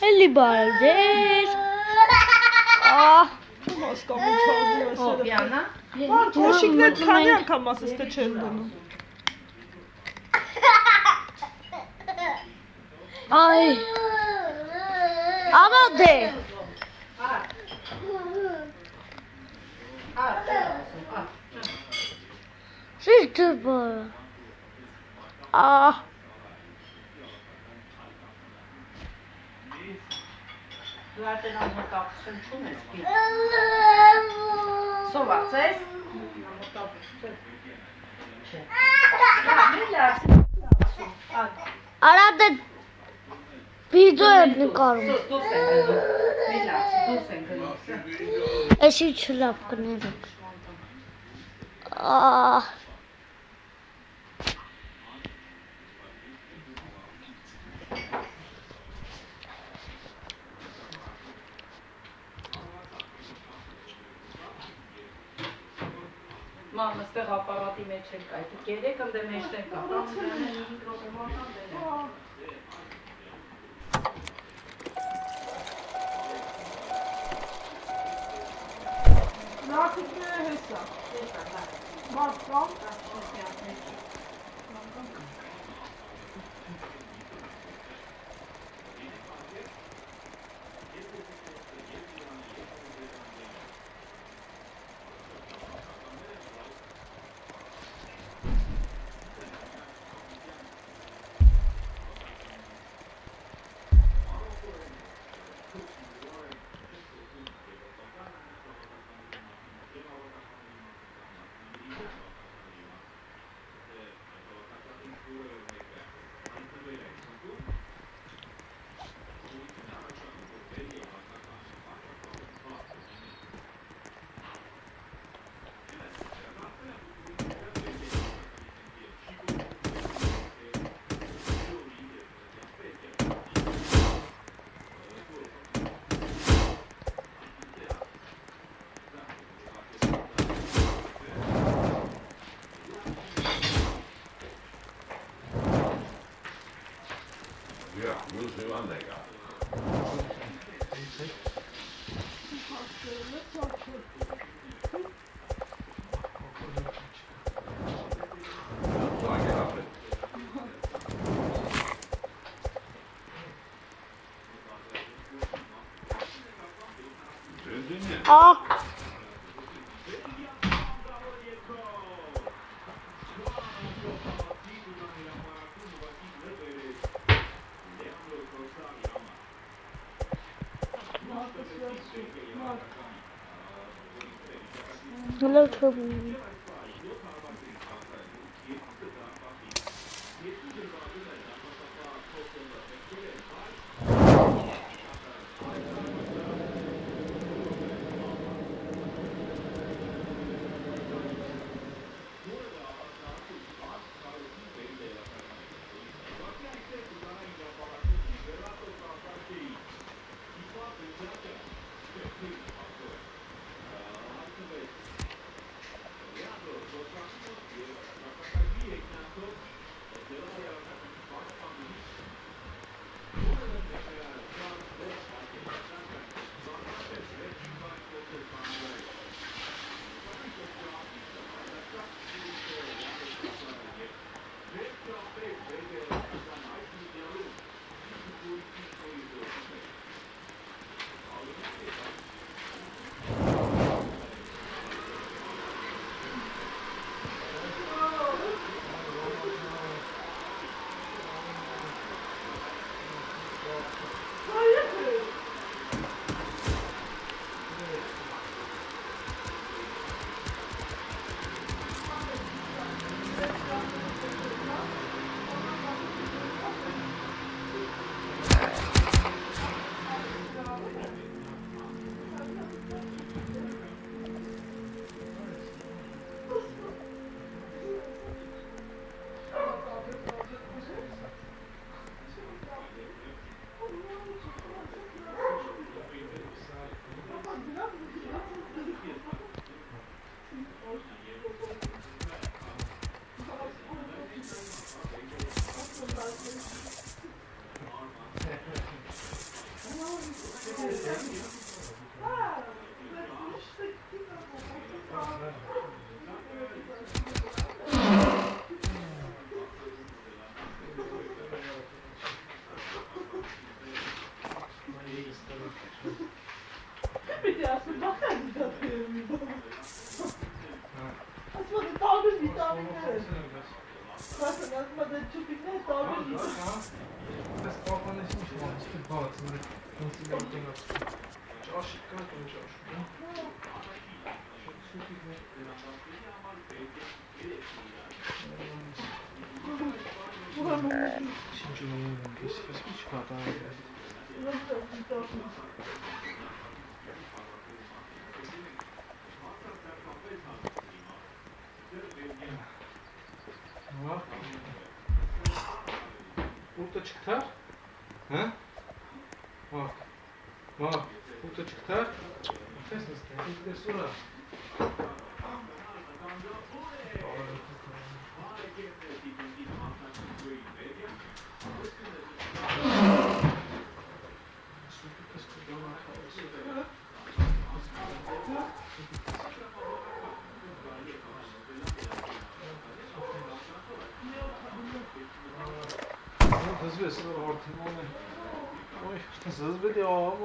Էլի բարեր։ Հասկանում չազում ես Ո՞վ Յանա։ Կոշիկներ քանի անգամ ասես թե չեն դնում։ Այ։ Աբա դե։ Շիշտը բարը։ Դու ատենան մոտակցություն չունես գիր։ Սոված ես։ Արա դե վիդեո եմ նկարում։ Դուս են գնում։ Միլացի, դուս են գնում։ Էսի չլավ կներեք։ Ման այստեղ ապարատի մեջ են կա, այդ երեք ընդ մեջտեն կա, կամ դրանեն 5 րոպեման դենեն։ Նարդիկները հեսա։ Մարդ կամ։ Hello, Toby. Bitte erst mal machen die das irgendwie. Das war eine Tagesvitamine. Was denn, das war der typische Tagesvitamine. Das braucht man nicht machen. Ich bin Bart. Sonst überhaupt nicht. Josh, ich kann nicht Josh. Şimdi hiç çıkartan Bak. Burada çıkar. Ha? Bak. Bak. Burada çıkar. Ses ister. Bir de sonra. Hız versin ortamı. Oy, hız veriyor ama.